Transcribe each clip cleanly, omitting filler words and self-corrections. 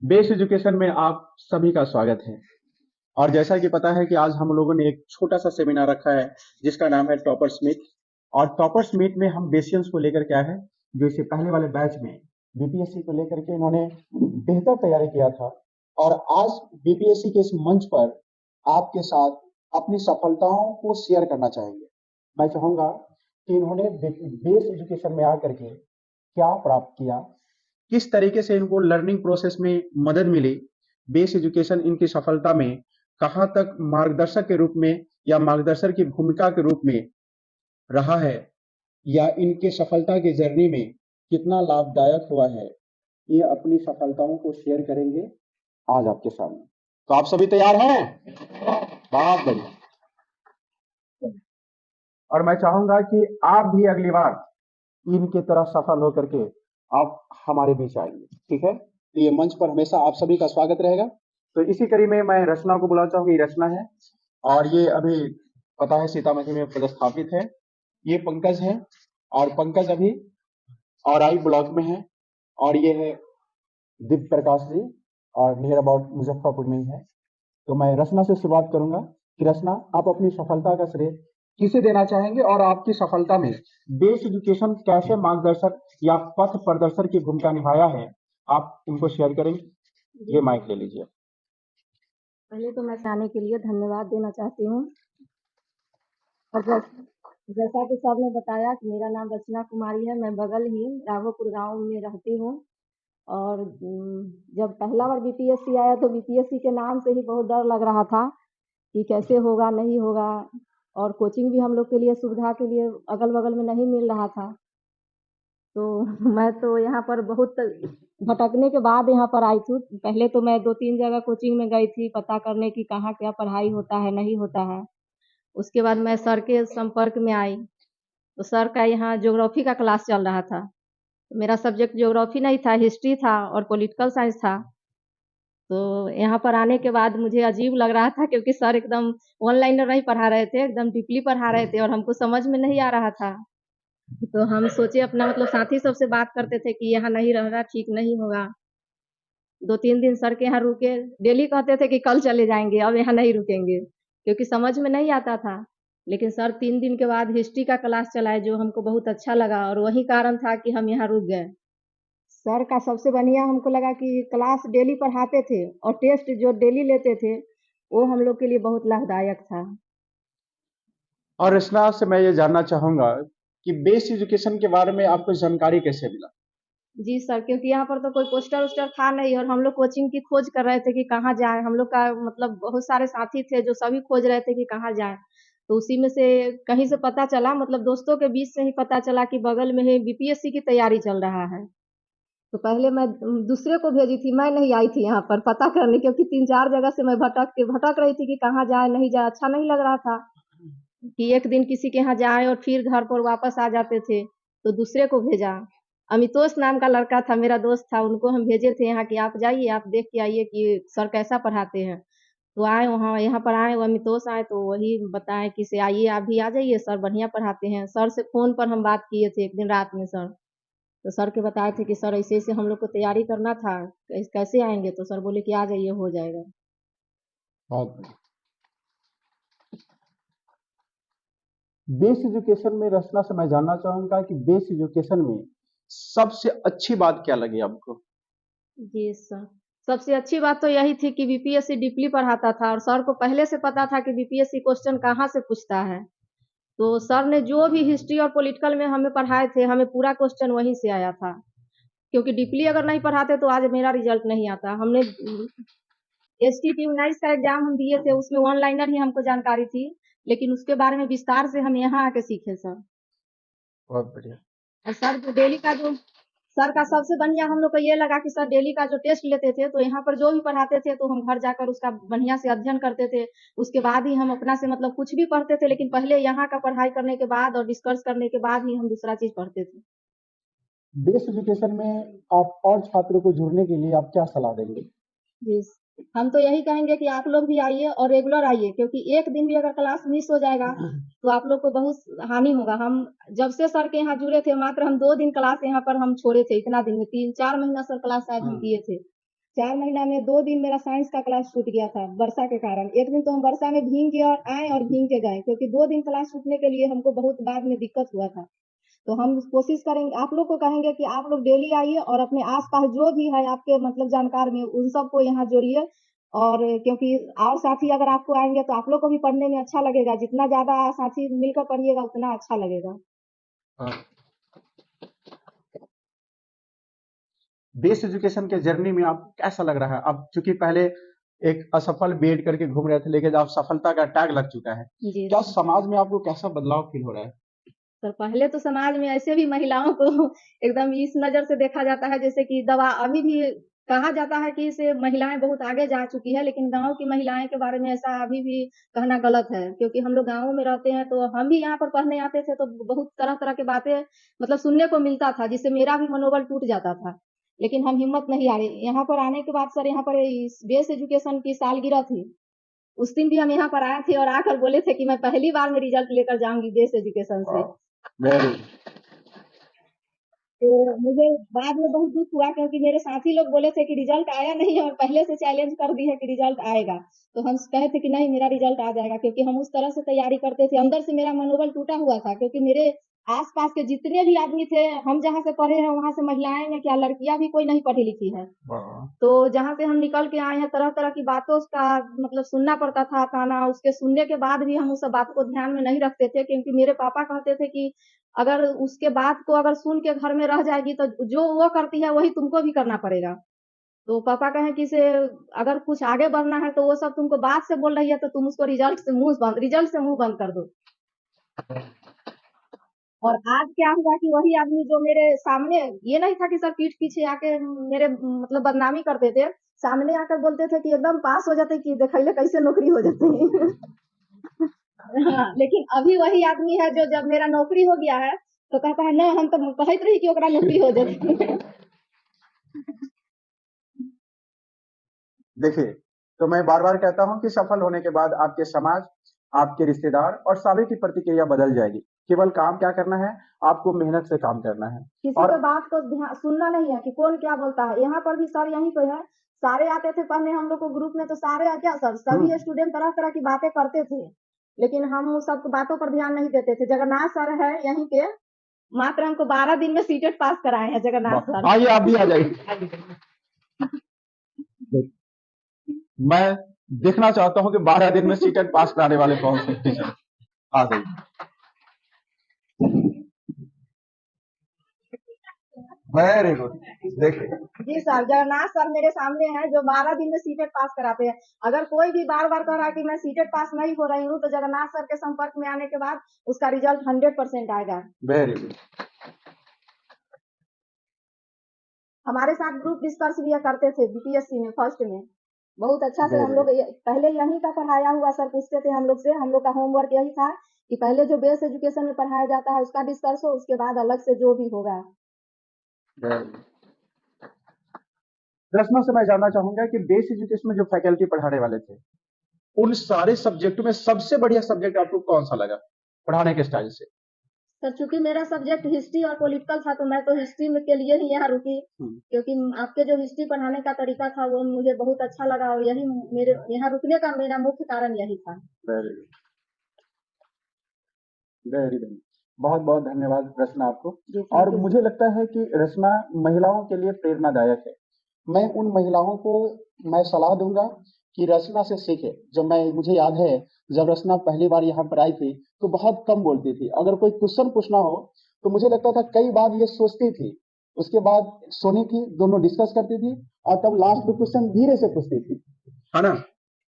Base education में आप सभी का स्वागत है। और जैसा कि पता है कि आज हम लोगों ने एक छोटा सा सेमिनार रखा है जिसका नाम है टॉपर्स मीट। और टॉपर्स मीट में हम बेसियंस को लेकर के आए हैं, जो इससे पहले वाले बैच में बीपीएससी को लेकर के इन्होंने बेहतर तैयारी किया था। और आज बीपीएससी के इस मंच पर आपके साथ अपनी सफलताओं को शेयर करना चाहेंगे। मैं चाहूंगा कि इन्होंने बेस एजुकेशन में आकर के क्या प्राप्त किया, किस तरीके से इनको लर्निंग प्रोसेस में मदद मिली, बेस एजुकेशन इनकी सफलता में कहाँ तक मार्गदर्शक के रूप में या मार्गदर्शक की भूमिका के रूप में रहा है, या इनके सफलता की जर्नी में कितना लाभदायक हुआ है, ये अपनी सफलताओं को शेयर करेंगे आज आपके सामने। तो आप सभी तैयार हैं? बहुत बढ़िया। और मैं चाहूंगा कि आप भी अगली बार इनकी तरह सफल होकर के आप हमारे बीच आएंगे, ठीक है? तो ये मंच पर हमेशा आप सभी का स्वागत रहेगा। तो इसी कड़ी में मैं रचना को बुलाना चाहूंगी। रचना है और ये अभी पता है सीतामढ़ी में पदस्थापित है। ये पंकज है और पंकज अभी और आई ब्लॉक में है। और ये है दिव्य प्रकाश जी और नियर अबाउट मुजफ्फरपुर में ही है। तो मैं रचना से शुरुआत करूंगा कि रचना, आप अपनी सफलता का श्रेय किसे देना चाहेंगे और आपकी सफलता में बेस एजुकेशन कैसे मार्गदर्शक या पथ प्रदर्शक की भूमिका निभाया है, आप उनको शेयर करेंगे। ये माइक ले लीजिए। पहले तो मैं आने के लिए धन्यवाद देना चाहती हूँ। और जैसा कि सर ने बताया कि मेरा नाम रचना कुमारी है, मैं बगल ही राघोपुर गांव में रहती हूँ। और जब पहला बार बीपीएससी आया तो बीपीएससी के नाम से ही बहुत डर लग रहा था कि कैसे होगा नहीं होगा। और कोचिंग भी हम लोग के लिए सुविधा के लिए अगल बगल में नहीं मिल रहा था। तो मैं तो यहाँ पर बहुत भटकने के बाद यहाँ पर आई थी। पहले तो मैं 2-3 जगह कोचिंग में गई थी पता करने की कहाँ क्या पढ़ाई होता है नहीं होता है। उसके बाद मैं सर के संपर्क में आई तो सर का यहाँ ज्योग्राफी का क्लास चल रहा था। मेरा सब्जेक्ट ज्योग्राफी नहीं था, हिस्ट्री था और पॉलिटिकल साइंस था। तो यहाँ पर आने के बाद मुझे अजीब लग रहा था क्योंकि सर एकदम ऑनलाइन नहीं पढ़ा रहे थे, एकदम डीपली पढ़ा रहे थे और हमको समझ में नहीं आ रहा था। तो हम सोचे अपना मतलब साथी सबसे बात करते थे कि यहाँ नहीं रहना ठीक नहीं होगा। 2-3 दिन सर के यहाँ रुके, डेली कहते थे कि कल चले जाएंगे, अब यहाँ नहीं रुकेंगे क्योंकि समझ में नहीं आता था। लेकिन सर 3 दिन के बाद हिस्ट्री का क्लास चलाए जो हमको बहुत अच्छा लगा और वही कारण था कि हम यहाँ रुक गए। सर का सबसे बढ़िया हमको लगा कि क्लास डेली पढ़ाते थे और टेस्ट जो डेली लेते थे वो हम लोग के लिए बहुत लाभदायक था। और रचना से मैं ये जानना चाहूंगा कि बेस एजुकेशन के बारे में आपको जानकारी कैसे मिला? जी सर, क्योंकि यहाँ पर तो कोई पोस्टर वोस्टर था नहीं और हम लोग कोचिंग की खोज कर रहे थे कि कहाँ जाए। हम लोग का मतलब बहुत सारे साथी थे जो सभी खोज रहे थे कि कहाँ जाए। तो उसी में से कहीं से पता चला, मतलब दोस्तों के बीच से ही पता चला कि बगल में ही बीपीएससी की तैयारी चल रहा है। तो पहले मैं दूसरे को भेजी थी, मैं नहीं आई थी यहाँ पर पता करने, क्योंकि 3-4 जगह से मैं भटक रही थी कि कहाँ जाए नहीं जाए, अच्छा नहीं लग रहा था कि एक दिन किसी के यहाँ जाए और फिर घर पर वापस आ जाते थे। तो दूसरे को भेजा, अमितोष नाम का लड़का था, मेरा दोस्त था, उनको हम भेजे थे यहाँ कि आप जाइए, आप देख के आइए कि सर कैसा पढ़ाते हैं। तो आए वहाँ, यहाँ पर आए, वो अमितोष आए तो वही बताए कि से आइए आप भी आ जाइए, सर बढ़िया पढ़ाते हैं। सर से फ़ोन पर हम बात किए थे एक दिन रात में सर, तो सर के बताए थे कि सर ऐसे-ऐसे हम लोग को तैयारी करना था, कैसे आएँगे? तो सर बोले कि आ जाइए, हो जाएगा। बहुत बढ़िया। बेस एजुकेशन में रचना से मैं जानना चाहूंगा कि बेस एजुकेशन में सबसे अच्छी बात क्या लगी आपको? जी सर, सबसे अच्छी बात तो यही थी कि बीपीएससी डीपली पढ़ाता था और सर को पहले से पता था कि बीपीएससी क्वेश्चन कहाँ से पूछता है। तो सर ने जो भी हिस्ट्री और पॉलिटिकल में हमें पढ़ाए थे, हमें पूरा क्वेश्चन वहीं से आया था। क्योंकि डीपली अगर नहीं पढ़ाते तो आज मेरा रिजल्ट नहीं आता। हमने एसटीटी 19 का एग्जाम हम दिए थे, उसमें वन लाइनर ही हमको जानकारी थी, लेकिन उसके बारे में विस्तार से हम यहाँ आके सीखे सर। बहुत बढ़िया। और सर जो डेली का जो सर का सबसे बढ़िया हम लोग को ये लगा कि सर डेली का जो टेस्ट लेते थे तो यहाँ पर जो भी पढ़ाते थे तो हम घर जाकर उसका बढ़िया से अध्ययन करते थे। उसके बाद ही हम अपना से मतलब कुछ भी पढ़ते थे, लेकिन पहले यहाँ का पढ़ाई करने के बाद और डिस्कस करने के बाद ही हम दूसरा चीज पढ़ते थे। बेस एजुकेशन में आप और छात्रों को जुड़ने के लिए आप क्या सलाह देंगे? जी, हम तो यही कहेंगे कि आप लोग भी आइए और रेगुलर आइए, क्योंकि एक दिन भी अगर क्लास मिस हो जाएगा तो आप लोग को बहुत हानि होगा। हम जब से सर के यहाँ जुड़े थे मात्र हम 2 दिन क्लास यहाँ पर हम छोड़े थे, इतना दिन में 3-4 महीना सर क्लास शायद हम किए थे। 4 महीना में 2 दिन मेरा साइंस का क्लास छूट गया था वर्षा के कारण। एक दिन तो हम वर्षा में भीग के और आए और भीग के गए, क्योंकि 2 दिन क्लास छूटने के लिए हमको बहुत बाद में दिक्कत हुआ था। तो हम कोशिश करेंगे, आप लोग को कहेंगे कि आप लोग डेली आइए और अपने आस-पास जो भी है आपके मतलब जानकार में उन सबको यहाँ जोड़िए। और क्योंकि और साथी अगर आपको आएँगे तो आप लोग को भी पढ़ने में अच्छा लगेगा, जितना ज़्यादा साथी मिलकर पढ़िएगा उतना अच्छा लगेगा। हाँ। बेस एजुकेशन के जर्नी में आपको कैसा लग रहा है? अब चूंकि पहले एक असफल बीएड करके घूम रहे थे, लेकिन अब सफलता का टैग लग चुका है। जी क्या सर। समाज में आपको कैसा बदलाव फील हो रहा है? सर पहले तो समाज में ऐसे भी महिलाओं को एकदम इस नज़र से देखा जाता है जैसे कि दवा अभी भी कहा जाता है कि इससे महिलाएँ बहुत आगे जा चुकी है, लेकिन गाँव की महिलाएँ के बारे में ऐसा अभी भी कहना गलत है। क्योंकि हम लोग गाँव में रहते हैं, तो हम भी यहाँ पर पढ़ने आते थे तो बहुत तरह-तरह की बातें मतलब सुनने को मिलता था, जिससे मेरा भी मनोबल टूट जाता था। लेकिन हम हिम्मत नहीं हारे। यहाँ पर आने के बाद सर यहाँ पर इस बेस एजुकेशन की सालगिरह थी। उस दिन भी हम यहाँ पर आए थे और आकर बोले थे कि मैं पहली बार में रिज़ल्ट लेकर जाऊँगी बेस एजुकेशन से। वेरी तो मुझे बाद में बहुत दुःख हुआ, क्योंकि मेरे साथी लोग बोले थे कि रिज़ल्ट आया नहीं है और पहले से चैलेंज कर दी है कि रिज़ल्ट आएगा। तो हम कहे थे कि नहीं, मेरा रिज़ल्ट आ जाएगा, क्योंकि हम उस तरह से तैयारी करते थे। अंदर से मेरा मनोबल टूटा हुआ था, क्योंकि मेरे आस-पास के जितने भी आदमी थे, हम जहाँ से पढ़े हैं वहाँ से महिलाएँ हैं क्या लड़कियाँ भी कोई नहीं पढ़ी लिखी है। वाह। तो जहाँ से हम निकल के आए हैं तरह-तरह की बातों का मतलब सुनना पड़ता था ताना, उसके सुनने के बाद भी हम उस सब बातों को ध्यान में नहीं रखते थे, क्योंकि मेरे पापा कहते थे कि अगर उसके बात को अगर सुन के घर में रह जाएगी तो जो वो करती है वही तुमको भी करना पड़ेगा। तो पापा कहें कि इसे अगर कुछ आगे बढ़ना है तो वो सब तुमको बात से बोल रही है तो तुम उसको रिजल्ट से मुँह बंद कर दो। और आज क्या हुआ कि वही आदमी जो मेरे सामने, ये नहीं था कि सर पीठ पीछे आके मेरे मतलब बदनामी करते थे, सामने आकर बोलते थे कि एकदम पास हो जाते कि देखइले कैसे नौकरी हो जाती। हाँ, लेकिन अभी वही आदमी है जो जब मेरा नौकरी हो गया है तो कहता है ना हम तो कहत रही कि ओकरा नौकरी हो जाती। देखिए, तो मैं बार-बार कहता हूँ कि सफल होने के बाद आपके समाज, आपके रिश्तेदार और सभी की प्रतिक्रिया बदल जाएगी। केवल काम क्या करना है, आपको मेहनत से काम करना है। किसी और के बात को सुनना नहीं है कि कौन क्या बोलता है। यहाँ पर भी सर यहीं पे है, सारे आते थे पढ़ने हम लोग को ग्रुप में, तो सारे क्या सर सभी स्टूडेंट तरह-तरह की बातें करते थे। लेकिन हम उस सब बातों पर ध्यान नहीं देते थे। जगन्नाथ सर है यहीं के, मात्र हमको 12 दिन में सीटेट पास कराए हैं जगन्नाथ सर। आइए आप भी आ जाइए। मैं देखना चाहता हूँ कि 12 दिन में सीटेट पास कराने वाले कौन से टीचर आ जाइए। Very good. देखिए, जी सर, जगन्नाथ सर मेरे सामने हैं जो 12 दिन में सीटेट पास कराते हैं। अगर कोई भी बार-बार कह रहा है कि मैं सीटेट पास नहीं हो रही हूँ, तो जगन्नाथ सर के संपर्क में आने के बाद उसका रिजल्ट 100% आएगा। Very good. हमारे साथ ग्रुप डिस्कस भी करते थे बीपीएससी में फर्स्ट में। बहुत अच्छा से हम वेरी लोग पहले यहीं का पढ़ाया हुआ सर पूछते थे हम लोग से। हम लोग का होमवर्क यही था कि पहले जो बेस एजुकेशन में पढ़ाया जाता है उसका डिस्कस हो, उसके बाद अलग से जो भी होगा। रस्मा से मैं जानना चाहूंगा कि बेस एजुकेशन में जो फैकल्टी पढ़ाने वाले थे, उन सारे सब्जेक्टों में सबसे बढ़िया सब्जेक्ट आपको कौन सा लगा पढ़ाने के स्टाइल से? सर चूंकि मेरा सब्जेक्ट हिस्ट्री और पॉलिटिकल था तो मैं तो हिस्ट्री में के लिए ही यहाँ रुकी, क्योंकि आपके जो हिस्ट्री पढ़ाने का तरीका था वो मुझे बहुत अच्छा लगा और यही मेरे यहाँ रुकने का मेरा मुख्य कारण यही था। Very good, very good. बहुत बहुत धन्यवाद रचना आपको। जी और थैंक यू मुझे सर। लगता है कि रचना महिलाओं के लिए प्रेरणादायक है। मैं उन महिलाओं को मैं सलाह दूंगा कि रचना से सीखे। जब मैं मुझे याद है जब रचना पहली बार यहाँ पर आई थी तो बहुत कम बोलती थी। अगर कोई क्वेश्चन पूछना हो तो मुझे लगता था कई बार ये सोचती थी, उसके बाद सोनी थी, दोनों डिस्कस करती थी और तब लास्ट में क्वेश्चन धीरे से पूछती थी, है ना?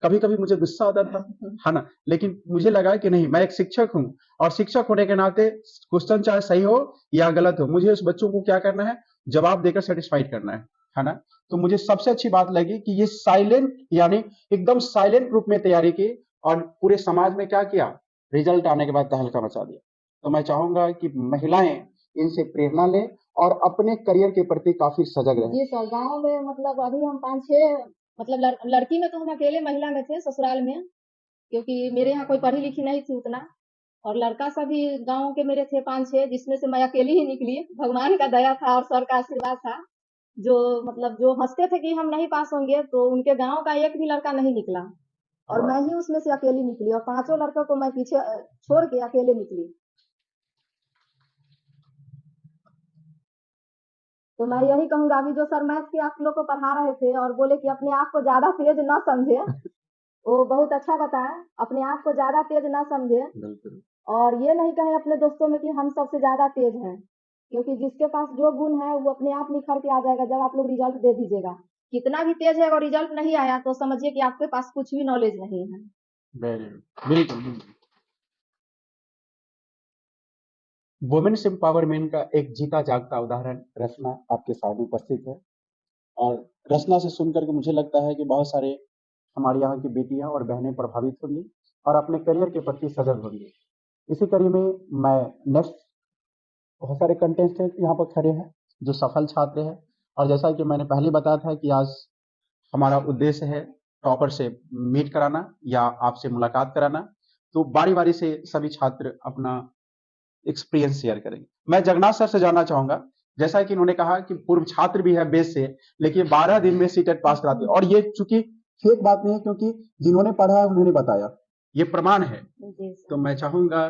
कभी कभी मुझे गुस्सा आता था, है ना? लेकिन मुझे लगा कि नहीं, मैं एक शिक्षक हूं और शिक्षक होने के नाते क्वेश्चन चाहे सही हो या गलत हो, मुझे उस बच्चों को क्या करना है, जवाब देकर सेटिस्फाइड करना है ना? तो मुझे सबसे अच्छी बात लगी कि ये साइलेंट, यानी एकदम साइलेंट रूप में तैयारी की और पूरे समाज में क्या किया, रिजल्ट आने के बाद तहलका मचा दिया। तो मैं चाहूंगा कि महिलाएं इनसे प्रेरणा लें और अपने करियर के प्रति काफी सजग रहें। जी सर, गाँव में मतलब अभी हम 5-6 मतलब लड़की में तो हम अकेले महिला में थे ससुराल में, क्योंकि मेरे यहाँ कोई पढ़ी लिखी नहीं थी उतना। और लड़का सभी गाँव के मेरे थे 5-6, जिसमें से मैं अकेली ही निकली। भगवान का दया था और सर का आशीर्वाद था। जो मतलब जो हंसते थे कि हम नहीं पास होंगे, तो उनके गांव का एक भी लड़का नहीं निकला और मैं ही उसमें से अकेली निकली और 5 लड़कों को मैं पीछे छोड़ के अकेले निकली। तो मैं यही कहूंगा, अभी जो सर मैथ के आप लोग को पढ़ा रहे थे और बोले कि अपने आप को ज्यादा तेज न समझे, वो बहुत अच्छा बताया। अपने आप को ज्यादा तेज न समझे और ये नहीं कहे अपने दोस्तों में कि हम सबसे ज्यादा तेज हैं, क्योंकि जिसके पास जो गुण है वो अपने आप निखर के आ जाएगा जब आप लोग रिजल्ट दे दीजिएगा। कितना भी तेज है और रिजल्ट नहीं आया तो समझिए कि आपके पास कुछ भी नॉलेज नहीं है। वेरी गुड, बिल्कुल बिल्कुल। वुमेन्स एम्पावरमेंट का एक जीता जागता उदाहरण रचना आपके सामने उपस्थित है और रचना से सुनकर के मुझे लगता है कि बहुत सारे हमारे यहाँ की बेटियां और बहनें प्रभावित होंगी और अपने करियर के प्रति सजग होंगी। इसी कड़ी में मैं नेक्स्ट बहुत सारे कंटेस्टेंट यहाँ पर खड़े हैं जो सफल छात्र हैं और जैसा कि मैंने पहले बताया था कि आज हमारा उद्देश्य है टॉपर से मीट कराना या आपसे मुलाकात कराना, तो बारी बारी से सभी छात्र अपना एक्सपीरियंस शेयर करेंगे। मैं जगन्नाथ सर से जानना चाहूंगा, जैसा कि उन्होंने कहा कि पूर्व छात्र भी है बेस से, लेकिन 12 दिन में सीटेट पास कराते हैं और ये चूंकि फेक बात नहीं है क्योंकि जिन्होंने पढ़ा है उन्होंने बताया, ये प्रमाण है। जी सर। तो मैं चाहूंगा